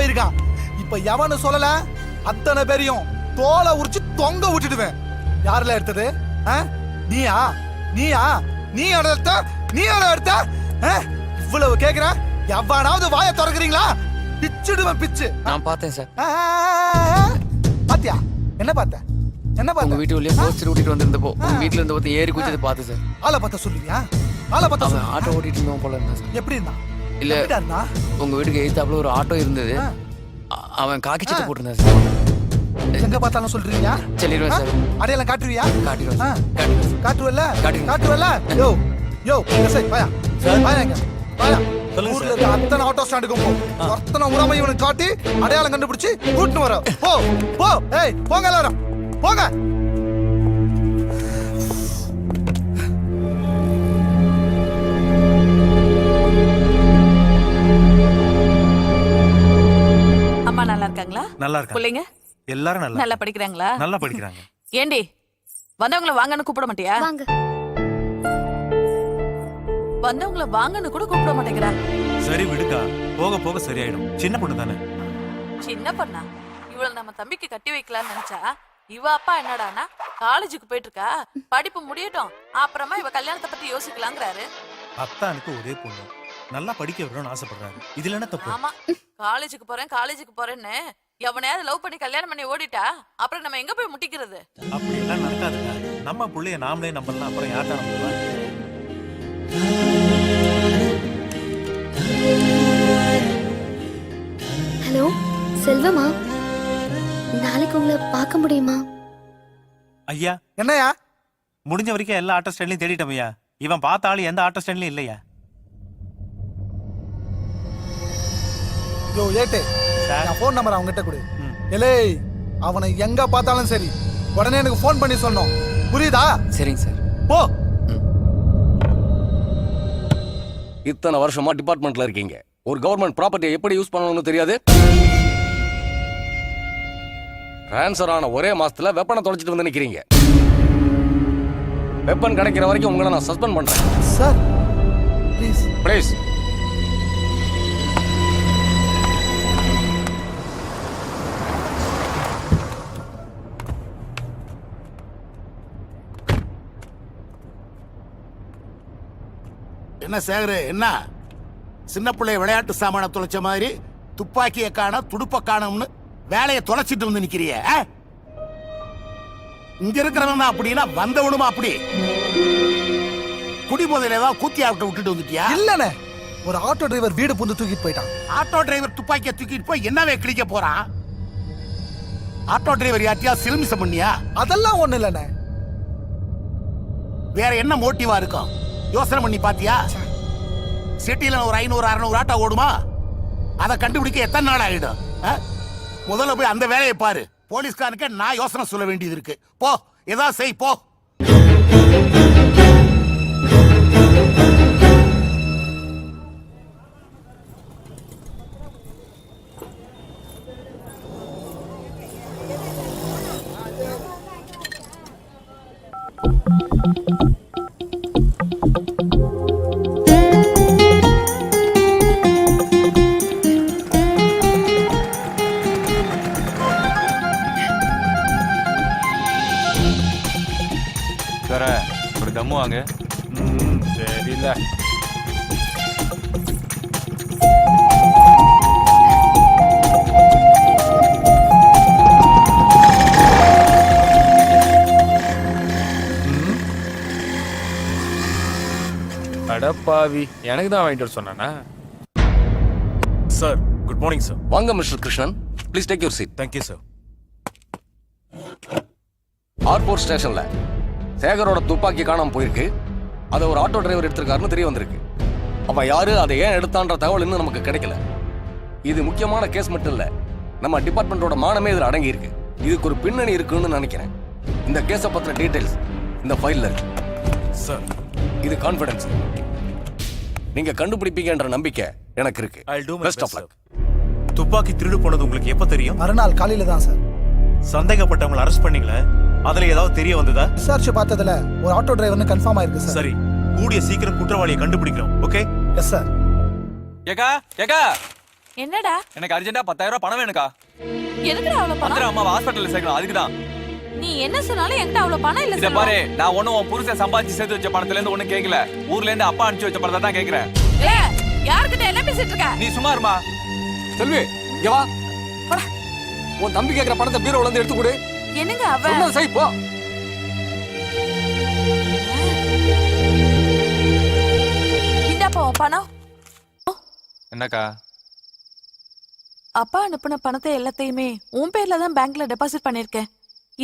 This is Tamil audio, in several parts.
போயிருக்கான். இப்ப எவனு சொல்லல அத்தனை பேரையும் தோலை உரிச்சு தொங்க விட்டுடுவேன். யாரெல்லாம் எடுத்தது? நீயா நீயா நீ எடுத்த நீ எடுத்த இவ்வளவு கேக்குற? எவனாவது வாயை திறக்கிறீங்களா? பிச்சுடுவேன் பிச்சு. நான் பார்த்தேன் சார். பாத்தியா? என்ன பார்த்த? என்ன பார்த்த? உங்க வீட்டு உள்ளே போஸ்டர் ஓட்டிட்டு வந்திருந்தப்போ உங்க வீட்ல இருந்து ஒருத்தன் ஏறி குதிச்சது பார்த்தேன் சார். ஆளை பார்த்தா சொல்லுவியா? ஆளை பார்த்தா அவன் ஆட்டோ ஓட்டிட்டு இருந்தவன் போல இருந்தான் சார். எப்படி இருந்தான்? இல்ல உங்க வீட்டுக்கு எதிர்த்தாப்புல ஒரு ஆட்டோ இருந்தது. அவன் காக்கி சட்டை போட்டிருந்தான் சார். எங்க பார்த்தாலும் சொல்றீங்க? சொல்லிடுவேன் சார். அடையாளம் காட்டுவியா? காட்டிடுவேன் சார். காட்டுவல்ல? காட்டுவல்ல? யோ யோ சரி வாயா வாயாங்க வாயா. ஊர்ல இருக்க அத்தனை ஆட்டோ ஸ்டாண்டுக்கும் போ. அத்தனை உரமை இவனுக்கு காட்டி அடையாளம் கண்டுபிடிச்சு கூட்டிட்டு வர. போ போ. ஏய் போங்க எல்லாரும் போங்க. அம்மா நல்லா இருக்காங்களா? நல்லா இருக்காங்க. பிள்ளைங்க எல்லாரும் நல்லா படிக்கிறாங்களா? நல்லா படிக்கிறாங்க. ஏண்டி வந்தவங்கள வாங்கன்னு கூப்பிட மாட்டியா? வாங்க. வந்தவங்கள வாங்கன்னு கூட கூப்பிட மாட்டேங்கிறா. சரி விடுக்கா, போக போக சரியாயிடும். சின்ன பொண்ணு தானே. சின்ன பொண்ணா? இவள நம்ம தம்பிக்கு கட்டி வைக்கலாம்னு நினைச்சா இவ அப்பா என்னடானா காலேஜுக்கு போயிட்டு இருக்கா, படிப்பு முடியட்டும் அப்புறமா இவ கல்யாணத்தை பத்தி யோசிக்கலாங்கிறாரு. அத்தானுக்கு ஒரே பொண்ணு, நல்லா படிக்க விடணும்னு ஆசைப்படுறாரு. இதுல என்ன தப்பு? ஆமா, காலேஜுக்கு போறேன்னு எவனையாவது லவ் பண்ணி கல்யாணம் பண்ணி ஓடிட்டா அப்புறம் நம்ம எங்க போய் முட்டிக்கிறது? அப்படி எல்லாம் நடக்காதுங்க. நம்ம புள்ளைய நாமளே நம்பலாம், அப்புறம் யார்ட்டா நம்பலாம்? ஹலோ செல்வமா, நாளைக்கு உங்களை பார்க்க முடியுமா? ஐயா என்னையா? முடிஞ்ச வரைக்கும் எல்லா ஆட்டோ ஸ்டாண்ட்லயும் தேடிட்டோம் ஐயா. இவன் பார்த்த ஆளு எந்த ஆட்டோ ஸ்டாண்ட்லயும் இல்லையா. யோ ஏட்டு, நான் போன் நம்பர் அவங்ககிட்ட கொடு. எலே அவனை எங்க பார்த்தாலும் சரி உடனே எனக்கு போன் பண்ணி சொல்லணும், புரியுதா? சரிங்க சார். போ. இத்தனை வருஷமா டிபார்ட்மெண்ட்ல இருக்கீங்க, ஒரு கவர்மெண்ட் ப்ராப்பர்ட்டியை எப்படி யூஸ் பண்ணணும்னு தெரியாது? ட்ரான்ஸ்ஃபர் ஆன ஒரே மாசத்துல வெப்பனை தொலைச்சிட்டு வந்து நிக்கிறீங்க. வெப்பன் கிடைக்கிற வரைக்கும் உங்களை நான் சஸ்பெண்ட் பண்றேன். Sir please please. என்ன சேகரு, என்ன சின்ன பிள்ளை விளையாட்டு சாமான தொலைச்ச மாதிரி துப்பாக்கியை காண துடுப்ப காணும்னு வேலையை தொலைச்சிட்டு வந்து நிக்கிறிய? இங்க இருக்கிறவன் அப்படின்னா வந்தவனுமா அப்படி குடிபோதையில ஏதாவது கூத்தியா விட்டுட்டு வந்துட்டியா? இல்லனே, ஒரு ஆட்டோ டிரைவர் வீடு புந்து தூக்கிட்டு போயிட்டான். ஆட்டோ டிரைவர் துப்பாக்கியை தூக்கிட்டு போய் என்னவே கிழிக்க போறான்? ஆட்டோ டிரைவர் யாத்தியா சிலுமிசம் பண்ணியா? அதெல்லாம் ஒண்ணு இல்லனே. வேற என்ன மோட்டிவா இருக்கும் யோசனை பண்ணி பாத்தியா? சிட்டில ஒரு 500-600 ஆட்டோ ஓடுமா? அதை கண்டுபிடிக்க எத்தனை நாள் ஆகிடும்? முதல்ல போய் அந்த வேலையை பாரு. போலீஸ்காரனுக்கு நான் யோசனை சொல்ல வேண்டியது இருக்கு. போ, ஏதாவது செய் போ. ஒரு தம்மு வாங்க. சரி இல்ல அடப்பாவி, எனக்கு தான் வாங்கிட்டு வர சொன்னானா? Sir good morning sir. வாங்க mister Krishnan, please take your seat. Thank you sir. Airport ஸ்டேஷன்ல சேகரோட துப்பாக்கி காணாம போயிருக்கு. அதை ஒரு ஆட்டோ டிரைவர் எடுத்திருக்காருன்னு தெரிய வந்திருக்கு. அவன் யாரு, அதை ஏன் எடுத்தான்ற தகவல் இன்னும் நமக்கு கிடைக்கல. இது முக்கியமான கேஸ் மட்டும் இல்ல, நம்ம டிபார்ட்மெண்டோட மானமே இதுல அடங்கி இருக்கு. இதுக்கு ஒரு பின்னணி இருக்குன்னு நினைக்கிறேன். இந்த கேஸை பத்தின டீடைல்ஸ் இந்த ஃபைல்ல இருக்கு. சார் இது கான்ஃபிடன்ஸ். நீங்க கண்டுபிடிப்பீங்கன்ற நம்பிக்கை எனக்கு இருக்கு. I'll do my Best best, of luck. துப்பாக்கி திருடு போனது உங்களுக்கு எப்ப தெரியும்? மறுநாள் காலையில தான் சார். சந்தேகப்பட்டவங்களை அரெஸ்ட் பண்ணீங்களே, அதுல ஏதாவது தெரிய வந்ததா? விசாரிச்சு பார்த்ததுல ஒரு ஆட்டோ டிரைவர்னு கன்ஃபார்ம் ஆயிருக்கு சார். சரி, கூடிய சீக்கிரம் குற்றவாளியை கண்டுபிடிக்கிறோம். ஓகே? Yes sir. ஏகா ஏகா என்னடா எனக்கு அர்ஜென்ட்டா 10,000 ரூபாய் பணம் வேணுக்கா. எதுக்குடா அவ்வளவு பணம்? மந்திர அம்மாவை ஹாஸ்பிட்டல்ல சேர்க்கணும், அதுக்குதான். நீ என்ன சொன்னாலும் என்கிட்ட அவ்வளவு பணம் இல்ல இத செல்வம். பாரு, நான் ஒண்ணும் உன் புருஷன் சம்பாதிச்சு சேர்த்து வச்ச பணத்துல இருந்து ஒண்ணும் கேட்கல. ஊர்ல இருந்து அப்பா அனுப்பிச்சு வச்ச பணத்தை தான் கேக்குறேன். ஏய், யார்கிட்ட என்ன பேசிட்டு இருக்க? நீ சும்மா இருமா. செல்வி இங்க வா. உன் தம்பி கேக்குற பணத்தை பீரோல இருந்து எடுத்து கொடு. என்னங்க அவ? சொன்னதை செய் போ. இந்தாப்பா உன் பணம். என்னக்கா? அப்பா அனுப்புன பணத்தை எல்லாத்தையுமே உன் பேர்ல தான் பேங்க்ல டெபாசிட் பண்ணிருக்கேன்.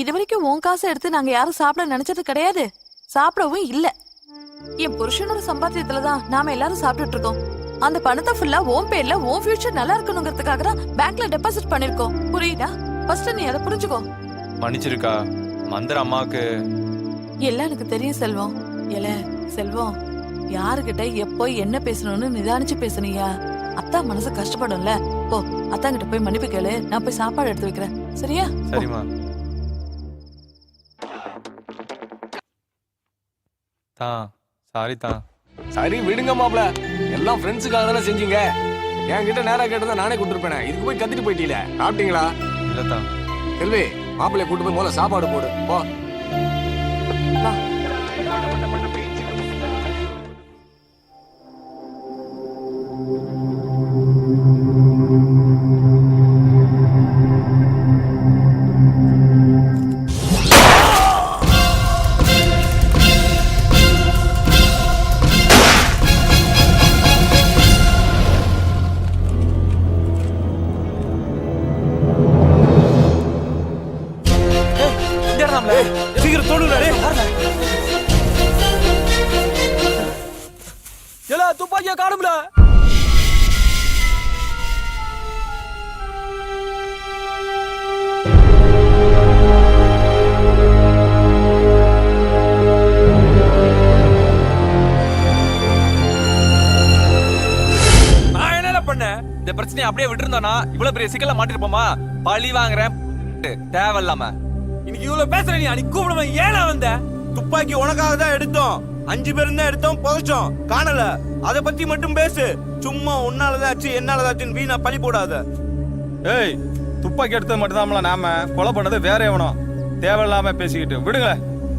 இது வரைக்கும் உன் காசை எடுத்து நாங்க யாரும் சாப்பிட நினைச்சது கிடையாது, சாப்பிடவும் இல்ல. என் புருஷனோட சம்பாத்தியத்துல தான் நாம எல்லாரும் சாப்பிட்டுட்டு இருக்கோம். அந்த பணத்தை ஃபுல்லா உன் பேர்ல உன் ஃபியூச்சர் நல்லா இருக்கணுங்கிறதுக்காக தான் பேங்க்ல டெபாசிட் பண்ணிருக்கோம். புரியுதா? ஃபர்ஸ்ட் நீ அதை புரிஞ்சுக்கோ. மன்னிச்சிருக்கா. மந்திர அம்மாவுக்கு எல்லாம் எனக்கு தெரியும் செல்வம். செல்வம், யாருகிட்ட எப்போ என்ன பேசணும்னு நிதானிச்சு பேசுனியா? அத்தா மனசு கஷ்டப்படும்ல. போ, அத்தாங்கிட்ட போய் மன்னிப்பு கேளு. நான் போய் சாப்பாடு எடுத்து வைக்கிறேன், சரியா? சரிம்மா. தான் சாரி தான். சரி விடுங்க மாப்ள, எல்லாம் ஃப்ரெண்ட்ஸுக்காக தானே செஞ்சீங்க. என்கிட்ட நேரா கேட்டதை நானே கொடுத்துருப்பேனே. இதுக்கு போய் கத்திட்டு போயிட்டீல. சாப்பிட்டீங்களா? இல்ல தான். செல்வி மாப்பிள்ளைய கூட்டு போய் முதல்ல சாப்பாடு போடு போ. வா. சீக்கிரம் தோணுடா. எல்லா துப்பாக்கியா காணும்ல. நான் என்ன பண்ணேன்? இந்த பிரச்சனையை அப்படியே விட்டுருந்தானா இவ்வளவு பெரிய சிக்கல்ல மாட்டிருப்போமா? பழி வாங்குறேன் தேவையில்லாம. இன்னைக்கு இவ்வளவு பேசுற நீ அன்னைக்கு கூப்பிடுமா ஏனா வந்த? துப்பாக்கி உனக்காக தான் எடுத்தோம். 5 பேரும் தான் எடுத்தோம், புதைச்சோம், காணல. அத பத்தி மட்டும் பேசு. சும்மா உன்னாலதான் ஆச்சு என்னாலதாச்சுன்னு வீணா பழி போடாத. ஏய், துப்பாக்கி எடுத்தது மட்டும்தான் நாம, கொலை பண்ணது வேற எவனோ. தேவையில்லாம பேசிக்கிட்டு விடுங்க.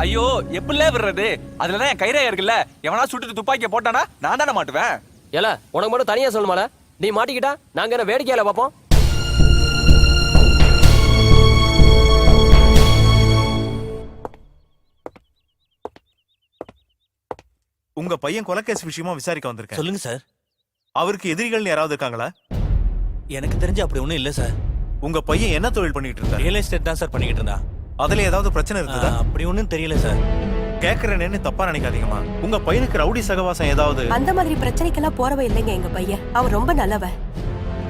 ஐயோ எப்படில விடுறது? அதுலதான் என் கைரேகை இருக்குல்ல. எவனா சுட்டுட்டு துப்பாக்கிய போட்டானா நான் தானே மாட்டுவேன். ஏல உனக்கு மட்டும் தனியா சொல்லுமால. நீ மாட்டிக்கிட்டா நாங்க என்ன வேடிக்கையில பாப்போம்? உங்க பையன் கொலைகேஸ் விஷயமா விசாரிக்க வந்திருக்கேன். சொல்லுங்க சார். அவருக்கு எதிரிகள் யாராவது இருக்காங்களா? எனக்கு தெரிஞ்சு அப்படி ஒண்ணும் இல்ல சார். உங்க பையன் என்ன தொழில் பண்ணிட்டு இருந்தா? ரியல் எஸ்டேட் தான் சார் பண்ணிட்டு இருந்தா. அதுல ஏதாவது பிரச்சனை இருக்குதா? அப்படி ஒண்ணும் தெரியல சார். கேக்குறேன்னு தப்பா நினைக்காதீங்கம்மா. உங்க பையனுக்கு ரவுடி சகவாசம் ஏதாவது? அந்த மாதிரி பிரச்சனைக்கெல்லாம் போறவ இல்லைங்க எங்க பையன். அவன் ரொம்ப நல்லவன்.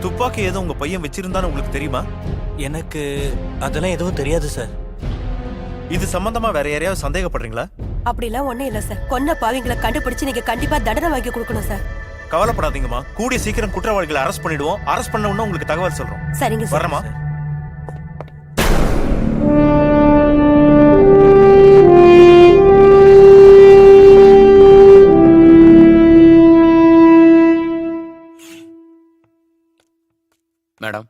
துப்பாக்கி ஏதோ உங்க பையன் வச்சிருந்தான்னு உங்களுக்கு தெரியுமா? எனக்கு அதெல்லாம் எதுவும் தெரியாது சார். இது சம்பந்தமா வேற யாரையாவது சந்தேகப்படுறீங்களா? அப்படிலாம் ஒண்ணும் இல்ல சார். கொன்ன பாவிங்களை கண்டுபிடிச்சு நீங்க கண்டிப்பா தண்டனை வாங்கி கொடுக்கணும் சார். கவலைப்படாதீங்கம்மா. கூடிய சீக்கிரம் குற்றவாளிகளை அரெஸ்ட் பண்ணிடுவோம். அரெஸ்ட் பண்ண உடனே உங்களுக்கு தகவல் சொல்றோம். சரிங்க சார். வரமா? மேடம்,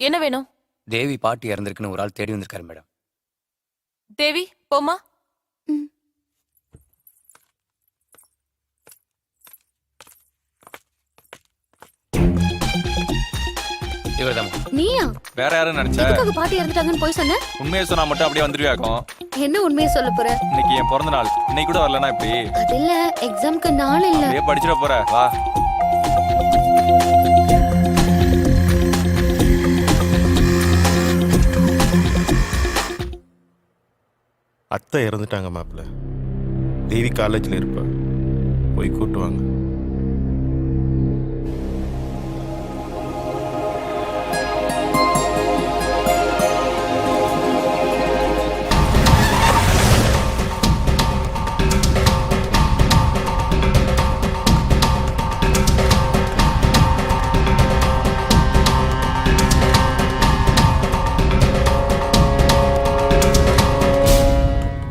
என்ன வேணும்? தேவி பாட்டி இறந்திருக்குன்னு ஒரு ஆள் தேடி வந்திருக்காரு மேடம். தேவி போமா. இவர்தான். நீயா? வேற யாரும் நினைச்ச? எதுக்காக பாட்டி இறந்துட்டாங்கன்னு போய் சொன்ன? உண்மையை சொன்னா மட்டும் அப்படியே வந்துருவியாக்கும். என்ன உண்மையை சொல்ல போற? இன்னைக்கு என் பிறந்த நாள். இன்னைக்கு கூட வரலனா இப்படி? அது இல்ல, எக்ஸாம்க்கு நாள் இல்ல. அப்படியே படிச்சிட போற வா. அத்தை இறந்துட்டாங்க மாப்பிள்ள. தேவி காலேஜ்ல இருப்பா, போய் கூட்டுவாங்க.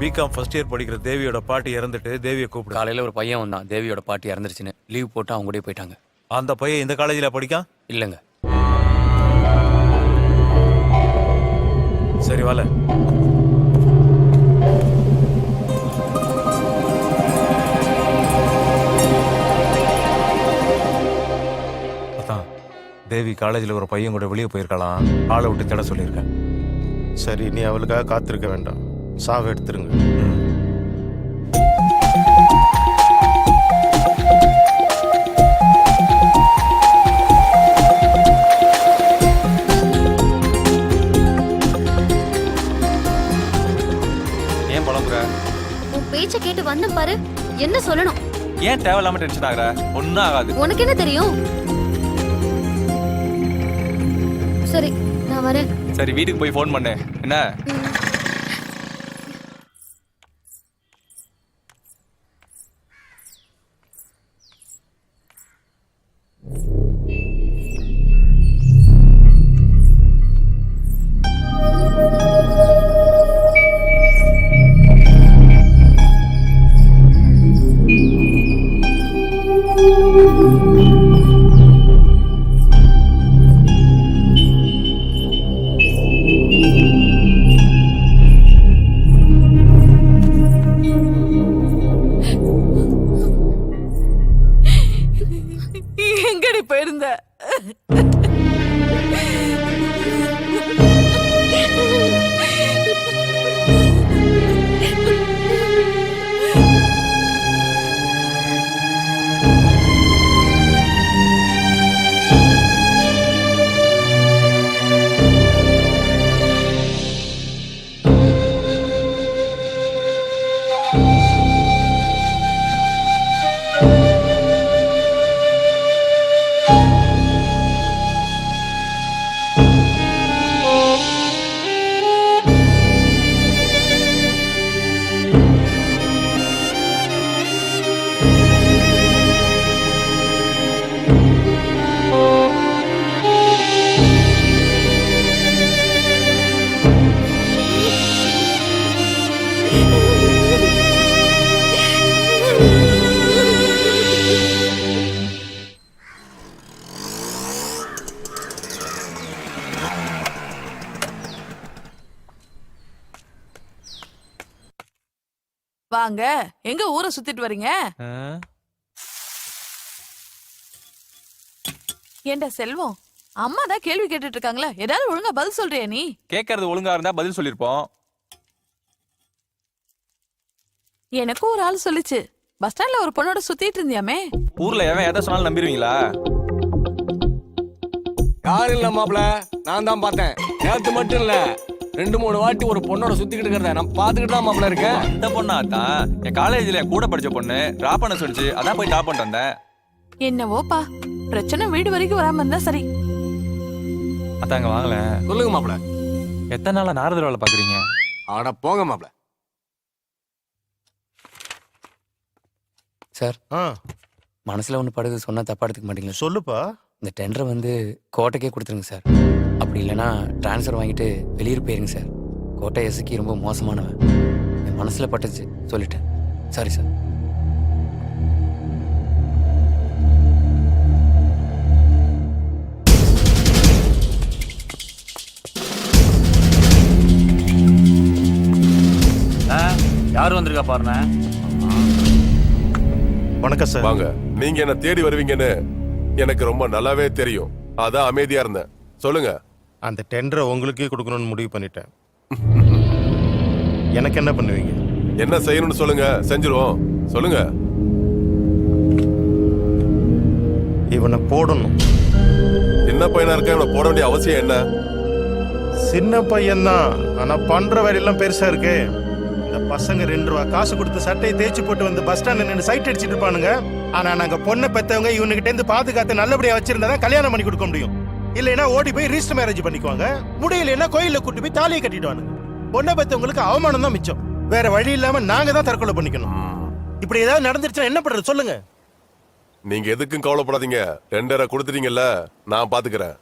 பிகாம் ஃபர்ஸ்ட் இயர் படிக்கிற தேவியோட பாட்டி இறந்துட்டு தேவியை கூப்பிடு. காலையில ஒரு பையன் வந்தான், தேவியோட பாட்டி இறந்துருச்சுன்னு. லீவ் போட்டு அவங்க கூட போயிட்டாங்க. அந்த பையன் இந்த காலேஜில் படிக்கான்? இல்லைங்க. சரி வாழ. அதான் தேவி காலேஜில் ஒரு பையன் கூட வெளியே போயிருக்கலாம். ஆளை விட்டு தேட சொல்லியிருக்கேன். சரி, நீ அவளுக்காக காத்திருக்க வேண்டாம். சாவை எடுத்துருங்க. ஏன் புலம்புற? உன் பேச்ச கேட்டு வந்தேன் பாரு. என்ன சொல்லணும்? ஏன் தேவையில்லாம டென்ஷன் ஆகுற? ஒன்னும் ஆகாது. உனக்கு என்ன தெரியும்? சரி, நான் வரேன். சரி, வீட்டுக்கு போய் ஃபோன் பண்ணு. என்ன? எங்கடி போயிருந்த? வாங்க, எங்க ஊரை சுத்திட்டு வரீங்க? ஏண்டா செல்வம், அம்மா தான் கேள்வி கேட்டுட்டு இருக்காங்களே, ஏதாவது ஒழுங்கா பதில் சொல்றியா நீ? கேட்கறது ஒழுங்கா இருந்தா பதில் சொல்லிருப்போம். எனக்கும் ஒரு ஆள் சொல்லிச்சு, பஸ் ஸ்டாண்ட்ல ஒரு பொண்ணோட சுத்திட்டு இருந்தியாமே. ஊர்ல எவன் எதை சொன்னாலும் நம்பிடுவீங்களா? யாரும் இல்ல மாப்பிள, நான் தான் பார்த்தேன். நேத்து மட்டும் இல்ல, 2-3 வாட்டி ஒரு பொண்ணோட சுத்திக்கிட்டு இருக்கிறத நான் பாத்துக்கிட்டு தான் மாப்பிள இருக்கேன். இந்த பொண்ணா தான் என் காலேஜ்ல கூட படிச்ச பொண்ணு. டிராப் பண்ண சொல்லிச்சு, அதான் போய் டிராப் பண்ணிட்டு வந்தேன். என்னவோப்பா, பிரச்சனை வீடு வரைக்கும் வராம இருந்தா சரி. அதாங்க வாங்கல. சொல்லுங்க மாப்பிள. எத்தனை நாளா நாரதர் வேலை பாக்குறீங்க? ஆட போங்க மாப்பிள. சார், மனசுல ஒன்று படுது, சொன்னா தப்பா எடுத்துக்க மாட்டீங்களா? சொல்லுப்பா. இந்த டெண்டரை வந்து கோட்டைக்கே கொடுத்துருங்க சார். அப்படி இல்லைன்னா ட்ரான்ஸ்ஃபர் வாங்கிட்டு வெளியூர் போயிருங்க சார். கோட்டை எஸ்க்கு ரொம்ப மோசமானவன். என் மனசில் பட்டுச்சு, சொல்லிட்டேன். Sorry sir. யார் வந்திருக்கா பாருண்ணா. வணக்கம் சார். வாங்க. நீங்க என்ன தேடி வருவீங்கன்னு எனக்கு ரொம்ப நல்லாவே தெரியும். அதான் அமைதியா இருந்தேன். சொல்லுங்க. அந்த டெண்டரை உங்களுக்கே கொடுக்கணும்னு முடிவு பண்ணிட்டேன். எனக்கு என்ன பண்ணுவீங்க? என்ன செய்யணும்னு சொல்லுங்க, செஞ்சிருவோம். சொல்லுங்க. இவனை போடணும். சின்ன பையனா இருக்க இவனை போட வேண்டிய அவசியம் என்ன? சின்ன பையன்தான், ஆனா பண்ற வேலையெல்லாம் பெருசா இருக்கு. இந்த பசங்க 2 ரூபா காசு கொடுத்து சட்டையை தேய்ச்சி போட்டு வந்து பஸ் ஸ்டாண்ட்ல நின்று சைட் அடிச்சிட்டு இருப்பானுங்க. ஆனா நாங்க பொண்ணை பெத்தவங்க இவனுகிட்ட இருந்து பாதுகாத்து நல்லபடியா வச்சிருந்தா தான் கல்யாணம் பண்ணி கொடுக்க முடியும். இல்லைன்னா ஓடி போய் ரிஜிஸ்டர் மேரேஜ் பண்ணிக்குவாங்க. முடியலைன்னா கோயில்ல கூட்டி போய் தாலியை கட்டிடுவானுங்க. பொண்ணை பெத்தவங்களுக்கு அவமானம் தான் மிச்சம். வேற வழி இல்லாம நாங்க தான் தற்கொலை பண்ணிக்கணும். இப்படி ஏதாவது நடந்துருச்சுன்னா என்ன பண்றது சொல்லுங்க. நீங்க எதுக்கும் கவலைப்படாதீங்க. டெண்டரை கொடுத்துட்டீங்கல்ல, நான் பாத்துக்கிறேன்.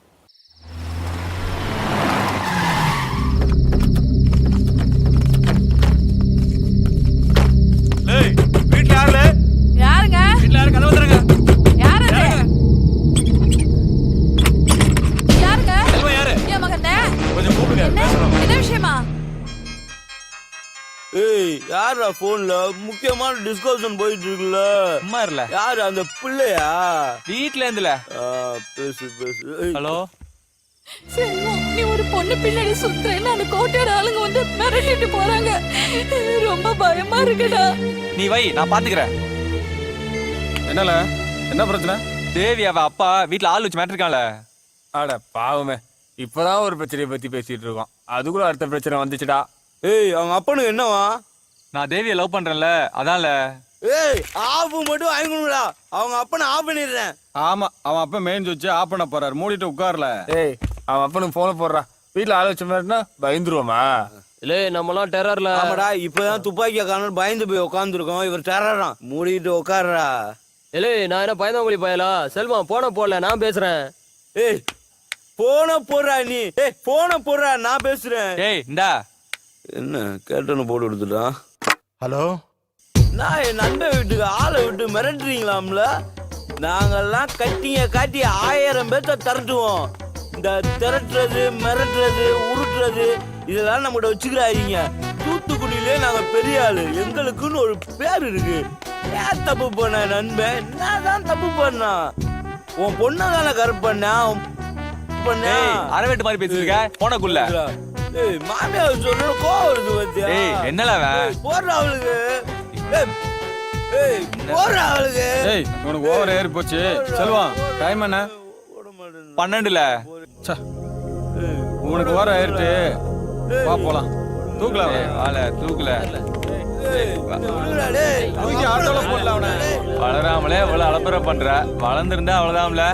வீட்டுல யாருல? யாருங்க? வீட்டுல யாரு? கதவு திறங்க. யாரு அது? யாரா போன்ல முக்கியமான டிஸ்கஷன் போயிட்டு இருக்குல்ல? சும்மா இருல. யாரு அந்த பிள்ளையா? வீட்ல இருந்துல. பேசு பேசு. ஏய், ஹலோ. செல்வம், நீ ஒரு பொண்ணு பின்னாடி சுத்துறேன்னு அந்த கோட்டையோட ஆளுங்க வந்து மிரட்டிட்டு போறாங்க. ரொம்ப பயமா இருக்குடா. நீ வை, நான் பாத்துக்கிறேன். என்னல என்ன பிரச்சனை? தேவி அவ அப்பா வீட்ல ஆள் வச்சு மாட்டிருக்கான்ல. அட பாவமே, இப்பதான் ஒரு பிரச்சனையை பத்தி பேசிட்டு இருக்கோம், அதுக்குள்ள அடுத்த பிரச்சனை வந்துச்சுடா. ஏய் அவங்க அப்பனுக்கு என்னவா? நான் தேவியை லவ் பண்றேன்ல, அதான்ல. ஏய் ஆஃப் மட்டும் வாங்கணும்டா. அவங்க அப்பனை ஆஃப் பண்ணிடுறேன். ஆமா, அவன் அப்ப மெயின் சுவிட்ச் ஆஃப் பண்ண போறாரு. மூடிட்டு உட்கார்ல. ஏய், அவன் அப்பனுக்கு போன போடுறான். வீட்டுல ஆள் வச்ச மாதிரினா பயந்துருவோமா? இல்ல நம்மலாம் டெரர்ல. ஆமாடா, இப்பதான் துப்பாக்கியா காணும் பயந்து போய் உட்காந்துருக்கோம். இவர் டெரரான். மூடிட்டு உட்கார்றா. இல்ல நான் என்ன பயந்தாங்குழி பயலா? செல்வம் போன போடல, நான் பேசுறேன். ஏய் போன போடுறா நீ. ஏய் போன போடுறா, நான் பேசுறேன். ஏய் இந்தா. என்ன கேட்டனு போட்டு கொடுத்துட்டான். ஹலோ, நான் என் நண்பன் வீட்டுக்கு ஆளை விட்டு மிரட்டுறீங்களாம்ல? நாங்கெல்லாம் கட்டிங்க காட்டி 1000 பேர்த்த திரட்டுவோம். இந்த திரட்டுறது, மிரட்டுறது, உருட்டுறது இதெல்லாம் நம்மகிட்ட வச்சுக்கிறாங்க. தூத்துக்குடியிலே நாங்க பெரிய ஆளு, எங்களுக்குன்னு ஒரு பேர் இருக்கு. ஏன் தப்பு பண்ண நண்பன்? நான் தான் தப்பு பண்ணா. உன் பொண்ணை தானே கரெக்ட் பண்ண. அரவேட்டு மாதிரி பேசிருக்க போனக்குள்ள. ஏய் மாமியார் சொல்ற கோவம் வருது பத்தியா? ஏய் என்னல போடுற அவளுக்கு. ஏய் போடுற அவளுக்கு. ஏய் உனக்கு ஓவர் ஏறி போச்சு. செல்வம் டைம் என்ன? 12ல. உனக்கு ஓவர் ஏறிட்டு வா போலாம். தூக்கல வால தூக்கல. தூக்கி ஆட்டோல போடல அவனை. வளராமலே இவ்வளவு அலப்பறை பண்ற. வளர்ந்துருந்தா அவ்வளவுதான்ல.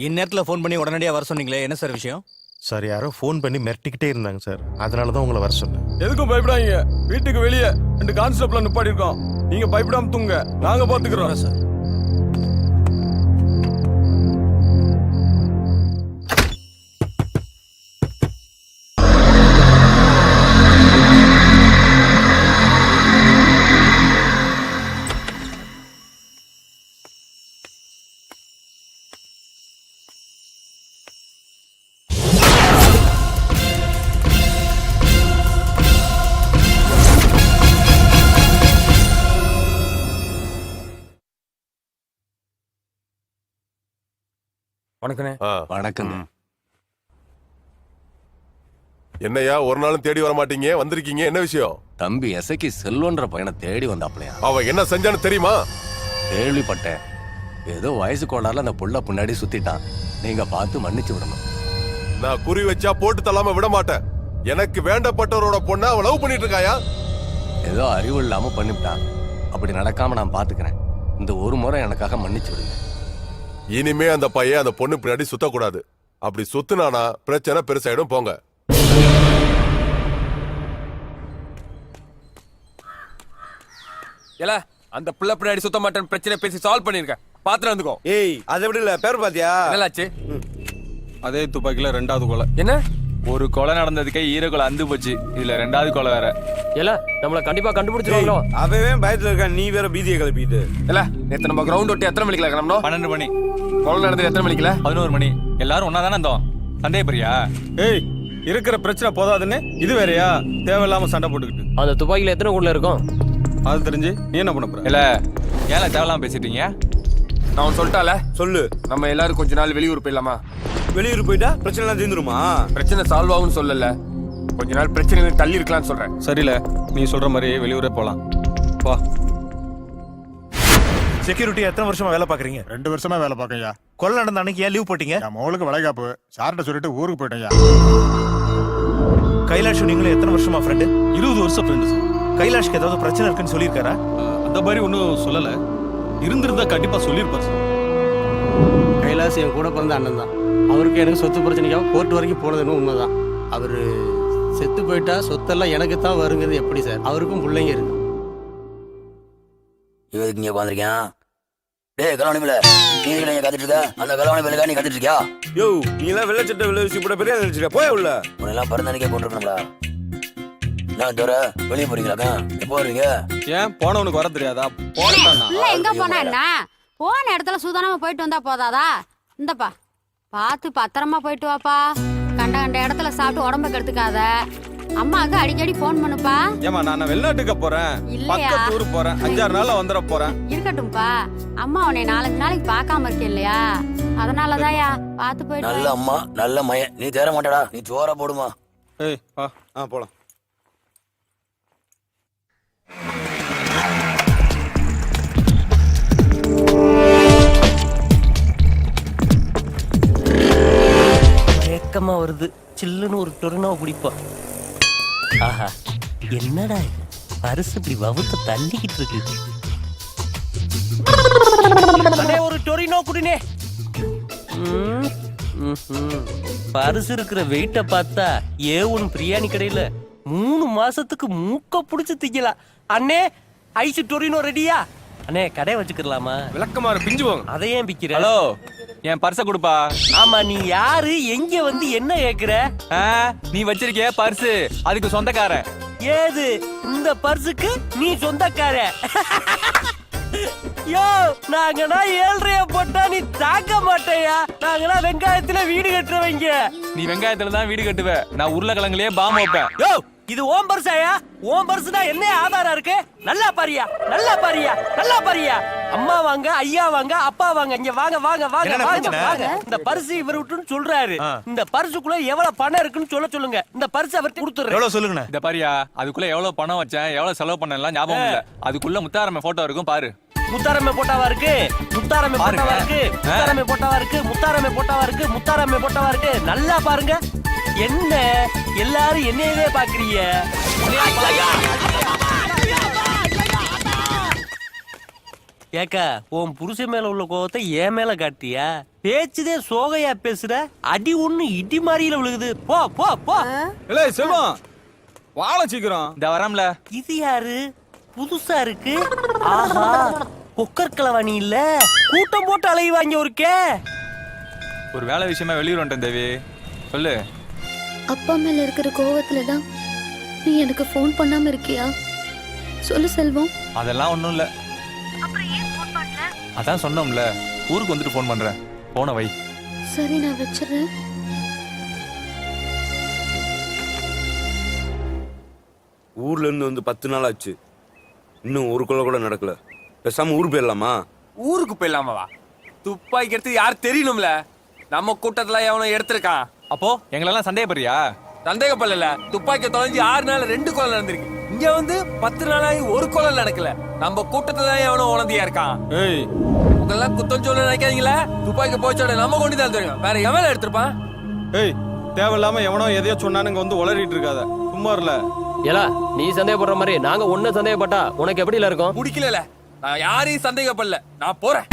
இந்நேரத்துல போன் பண்ணி உடனடியா வர சொன்னீங்களே, என்ன சார் விஷயம்? சார் யாரோ ஃபோன் பண்ணி மிரட்டிக்கிட்டே இருந்தாங்க சார், அதனால தான் உங்களை வர சொன்னேன். எதுக்கும் பயப்படாதீங்க. வீட்டுக்கு வெளியே 2 கான்ஸ்டபிள் நிப்பாடி இருக்கோம். நீங்க பயப்படாம தூங்க, நாங்க பாத்துக்கிறோம் சார். வணக்கண்ணே. வணக்கங்க. என்னையா ஒரு நாளும் தேடி வர மாட்டீங்க, வந்திருக்கீங்க, என்ன விஷயம்? தம்பி எசைக்கு செல்வன்ற பையனை தேடி வந்தாப்லையா? அவன் என்ன செஞ்சான்னு தெரியுமா? கேள்விப்பட்டேன். ஏதோ வயசு கோளாறுல அந்த புள்ள பின்னாடி சுத்திட்டான். நீங்க பார்த்து மன்னிச்சு விடணும். நான் குறி வச்சா போட்டு தள்ளாம விட மாட்டேன். எனக்கு வேண்டப்பட்டவரோட பொண்ணை அவன் லவ் பண்ணிட்டு இருக்காயா? ஏதோ அறிவு இல்லாம பண்ணிவிட்டான். அப்படி நடக்காம நான் பாத்துக்கிறேன். இந்த ஒரு முறை எனக்காக மன்னிச்சு விடுங்க. இனிமே அந்த பையன் அந்த பொண்ணு பின்னாடி சுத்தக்கூடாது. அப்படி சுத்துனானா பிரச்சனை பெருசாயிடும். போங்க. ஏல அந்த புள்ள பின்னாடி சுத்த மாட்டேன் பிரச்சனை பேசி சால்வ் பண்ணிருக்கேன். பாத்துட்டு வந்துக்கோ. ஏய் அதை விடல, பேர் பாத்தியா? என்னலாச்சு? அதே துப்பாக்கில 2வது கொலை. என்ன? ஒரு கொலை நடந்ததுக்கே ஈரக்கொலை அந்து போச்சு. இதுல 2வது கொலை வேற. ஏல நம்மள கண்டிப்பா கண்டுபிடிச்சிருவாங்களோ? அவன் பயத்துல இருக்கான், நீ வேற பீதியை கிளப்பிட்டு. ஏல நேத்து நம்ம கிரவுண்ட் ஒட்டி எத்தனை மணிக்கு கிளம்பணும்? 12 மணி. கொலை நடந்தது எத்தனை மணிக்குல? 11 மணி. எல்லாரும் ஒன்னா தானே இருந்தோம். சந்தேகப்படியா? ஏய் இருக்கிற பிரச்சனை போதாதுன்னு இது வேறயா? தேவையில்லாம சண்டை போட்டுக்கிட்டு. அந்த துப்பாக்கில எத்தனை குள்ள இருக்கும்? அது தெரிஞ்சு நீ என்ன பண்ண போற? இல்ல ஏல தேவையில்லாம பேசிட்டீங்க. நான் சொல்லிட்டால சொல்லு. நம்ம எல்லாரும் கொஞ்ச நாள் வெளியூர் போயிடலாமா? வெளியூர் போயிட்டா பிரச்சனை எல்லாம் தீர்ந்துருமா? பிரச்சனை சால்வ் ஆகும்னு சொல்லல, கொஞ்ச நாள் பிரச்சனை தள்ளி இருக்கலாம்னு சொல்றேன். சரியில்ல, நீ சொல்ற மாதிரி வெளியூரே போலாம். வா. செக்யூரிட்டி எத்தனை வருஷமா வேலை பாக்குறீங்க? 2 வருஷமா வேலை பார்க்கயா. கொலை நடந்த அன்னைக்கு ஏன் லீவ் போட்டீங்க? என் மகளுக்கு வளைகாப்பு, சார்ட்ட சொல்லிட்டு ஊருக்கு போயிட்டேயா. கைலாஷ் நீங்களும் எத்தனை வருஷமா ஃப்ரெண்டு? 20 வருஷம் ஃப்ரெண்டு சார். கைலாஷ்க்கு ஏதாவது பிரச்சனை இருக்குன்னு சொல்லியிருக்காரா? அந்த மாதிரி ஒன்றும் சொல்லல. இருந்திருந்தா கண்டிப்பா சொல்லியிருப்பார் சார். கைலாஸ் என் கூட பிறந்த அண்ணன் தான். அவருக்கு எனக்கு சொத்து பிரச்சனைக்காக கோர்ட் வரைக்கும் போனதுன்னு உண்மைதான். அவரு செத்து போயிட்டா சொத்தெல்லாம் எனக்கு தான் வருங்கிறது எப்படி சார்? அவருக்கும் பிள்ளைங்க இருக்கு. இவருக்கு இங்கே உட்காந்துருக்கேன். டேய் கல்யாணமில்ல, நீ காத்துட்டு இருக்க? அந்த கல்யாணம் நீ காத்துட்டு இருக்கியா? யோ நீ எல்லாம் வெள்ளச்சட்டை வெள்ள வச்சு கூட பெரிய நினைச்சிருக்க. போய உள்ள. உன்னெல்லாம் பிறந்தனைக்கே கொண்டிருக்கணும்ல. நான் தவிர வெளியே போறீங்களாக்கா? எப்போ வருவீங்க? ஏன் போனவனுக்கு வர தெரியாதா? போனா எங்க போனா என்ன? போன இடத்துல சூதானமா போயிட்டு வந்தா போதாதா? இந்தப்பா பார்த்து பத்திரமா போயிட்டு வாப்பா. கண்ட கண்ட இடத்துல சாப்பிட்டு உடம்ப கெடுத்துக்காத. அம்மாவுக்கு அடிக்கடி ஃபோன் பண்ணுப்பா. ஏமா நான் வெளிநாட்டுக்கு போறேன், இல்லையா? பக்கத்து ஊருக்கு போறேன், 5-6 நாள்ல வந்துட போறேன். இருக்கட்டும்பா. அம்மா உன்னை 4 நாளைக்கு பார்க்காம இருக்கே இல்லையா, அதனாலதாயா பார்த்து போயிட்டு. நல்ல அம்மா நல்ல மயன். நீ தேர மாட்டடா, நீ ஜோரா போடுமா. ஏய் வா போலாம். மயக்கமா வருது. சில்லுன்னு ஒரு டொரினோ குடிப்போம். ஆஹா, என்னடா இது? பரிசு இப்படி வவுத்த தள்ளிக்கிட்டு இருக்கு. அடே, ஒரு டொரினோ குடினே. பரிசு இருக்கிற வெயிட்ட பார்த்தா ஏ1 பிரியாணி கடையில 3 மாசத்துக்கு மூக்க புடிச்சு திங்கலாம். அண்ணே, ஐஸ் டொரினோ ரெடியா? அண்ணே, கடை வச்சுக்கலாமா? விளக்கமாறு பிஞ்சு போங்க. அதை ஏன் பிக்கிற? ஹலோ, என் பர்ஸ கொடுப்பா. ஆமா, நீ யாரு? எங்க வந்து என்ன கேக்குற? நீ வச்சிருக்கிய பர்ஸு அதுக்கு சொந்தக்காரன். ஏது இந்த பர்சுக்கு நீ சொந்தக்கார? யோ, நாங்கனா 7.5 போட்டா நீ தாக்க மாட்டேயா? நாங்கனா வெங்காயத்துல வீடு கட்டுறவங்க. நீ வெங்காயத்துல தான் வீடு கட்டுவ, நான் உருளைக்கிழங்குலயே பாம்பு வைப்பேன். யோ, இது ஓம் பர்சாயா? ஓம் பர்சுனா என்ன ஆதாரம் இருக்கு? நல்லா பாரியா, நல்லா பாரியா, நல்லா பாரியா. அம்மா வாங்க, ஐயா வாங்க, அப்பா வாங்க, இங்க வாங்க வாங்க வாங்க வாங்க வாங்க. இந்த பர்சு இவர் விட்டுன்னு சொல்றாரு. இந்த பர்சுக்குள்ள எவ்வளவு பணம் இருக்குன்னு சொல்லுங்க. இந்த பர்சு அவர்கிட்ட கொடுத்துறேன். எவ்வளவு சொல்லுங்க. இந்த பாரியா, அதுக்குள்ள எவ்வளவு பணம் வச்சேன், எவ்வளவு செலவு பண்ணலாம் ஞாபகம் இல்ல. அதுக்குள்ள முத்தாரம்ம போட்டோ இருக்கும் பாரு. முத்தாரம்மை போட்டாவா இருக்கு, முத்தாரம்மை போட்டாவா இருக்கு, முத்தாரம்மை போட்டாவா இருக்கு, முத்தாரம்மை போட்டாவா இருக்கு, முத்தாரம்மை போட்டாவா இருக்கு. நல்லா பாருங்க. என்ன எல்லாரும் என்னையவே பாக்குறீங்க? ஏக்கா, உன் புருஷன் மேல உள்ள கோவத்தை என் மேல காட்டியா? பேச்சுதே சோகையா பேசுற. அடி ஒண்ணு இடி மாதிரியில விழுகுது. போ போ போ. இல்லை செல்வம், வாழ சீக்கிரம். இந்த வரம்ல. இது யாரு? புதுசா இருக்கு. ஆஹா, கொக்கர் கலவாணி இல்ல, கூட்டம் போட்டு அலைவாங்க ஒருக்கே. ஒரு வேலை விஷயமா வெளியூர் வந்துட்டேன் தேவி. சொல்லு. அப்பா மேல இருக்கிற கோவத்துல தான் நீ எனக்கு ஃபோன் பண்ணாம இருக்கியா? சொல்லு செல்வம். அதெல்லாம் ஒண்ணும் இல்ல. அதான் சொன்னோம்ல, ஊருக்கு வந்துட்டு ஃபோன் பண்றேன். போன வை. சரி, நான் வச்சிடுறேன். ஊர்ல இருந்து வந்து 10 நாள் ஆச்சு, இன்னும் ஒரு கொலை கூட நடக்கல. பேசாம ஊருக்கு போயிடலாமா? ஊருக்கு போயிடலாமாவா? துப்பாக்கி எடுத்து யார் தெரியணும்ல. நம்ம கூட்டத்துல எவனோ எடுத்திருக்கான். அப்போ எங்களெல்லாம் சந்தேகப்படுறியா? சந்தேகப்படல. துப்பாக்கி தொலைஞ்சு 6 நாள் 2 கொலை நடந்திருக்கு. இங்க வந்து 10 நாளாகி ஒரு கொலை நடக்கல. நம்ம கூட்டத்துல எவனோ உணர்ந்தியா இருக்கான். ஏய், உங்களெல்லாம் குத்தம் சொல்ல நினைக்காதீங்களா? துப்பாக்கி போச்சோட நம்ம கொண்டு தான் தெரியும். வேற எவன் எடுத்திருப்பான்? ஏய், தேவையில்லாம எவனோ எதையோ சொன்னானுங்க வந்து உளறிட்டு இருக்காத. சும்மா இல்ல. ஏலா, நீ சந்தேகப்படுற மாதிரி நாங்க ஒன்னும் சந்தேகப்பட்டா உனக்கு எப்படி இருக்கும்? பிடிக்கல. நான் யாரையும் சந்தேகப்படல. நான் போறேன்.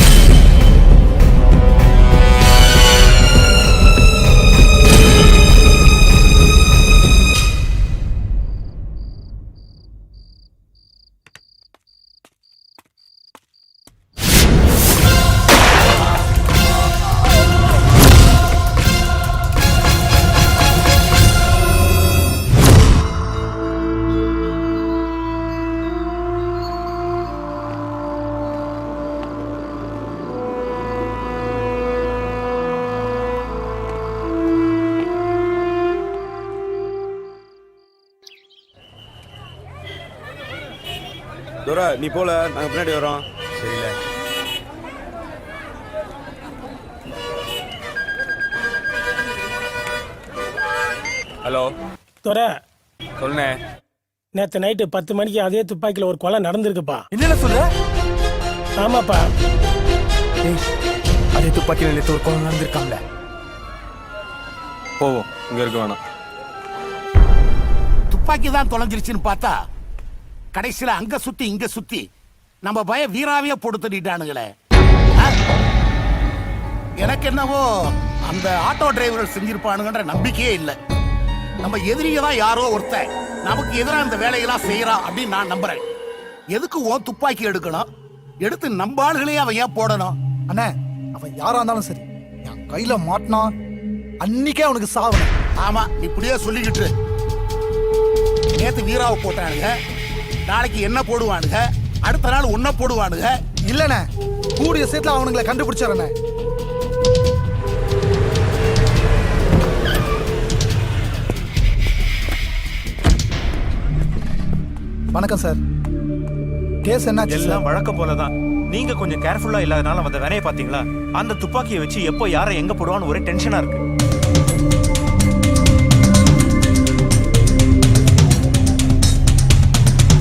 தோரா, நீ போல, நாங்க பின்னாடி வரோம். தெரியல. ஹலோ துரை, சொல்லுனே. நேத்து நைட்டு 10 மணிக்கு அதே துப்பாக்கில ஒரு கொலை நடந்திருக்குப்பா. என்ன சொல்ற? ஆமாப்பா. அதே துப்பாக்கியில நேத்து ஒரு கொலை நடந்திருக்காம்ல. போவோம், இங்க இருக்க வேணாம். துப்பாக்கி தான் தொலைஞ்சிருச்சுன்னு பார்த்தா கடைசியில அங்க சுத்தி இங்க சுத்தி நம்ம பய வீராவிய போட்டு தட்டிட்டானுங்களே. எனக்கு என்னவோ அந்த ஆட்டோ டிரைவர் செஞ்சிருப்பானுங்கன்ற நம்பிக்கையே இல்லை. நம்ம எதிரிங்க தான் யாரோ ஒருத்தன் நமக்கு எதிராக இந்த வேலையெல்லாம் செய்யறான் அப்படின்னு நான் நம்புறேன். எதுக்கு ஓ துப்பாக்கி எடுக்கணும்? எடுத்து நம்ம ஆளுகளையே அவன் ஏன் போடணும்? அண்ணே, அவன் யாரா இருந்தாலும் சரி, என் கையில மாட்டினா அன்னைக்கே அவனுக்கு சாவணும். ஆமா, இப்படியே சொல்லிக்கிட்டு நேத்து வீராவை போட்டானுங்க, நாளைக்கு என்ன போடுவானுங்க, அடுத்த நாள் உன்ன போடுவானுங்க. இல்லண்ணே, கூடிய சேர்த்துல அவனுங்களை கண்டுபிடிச்சாரண்ணே. வணக்கம் சார். கேஸ் என்னாச்சு சார்? எல்லாம் வழக்கம் போலதான். நீங்க கொஞ்சம் கேர்ஃபுல்லா இல்லாதனால வந்த வேலையை பாத்தீங்களா? அந்த துப்பாக்கியை வச்சு எப்போ யாரை எங்க போடுவான்னு ஒரே டென்ஷனா இருக்கு.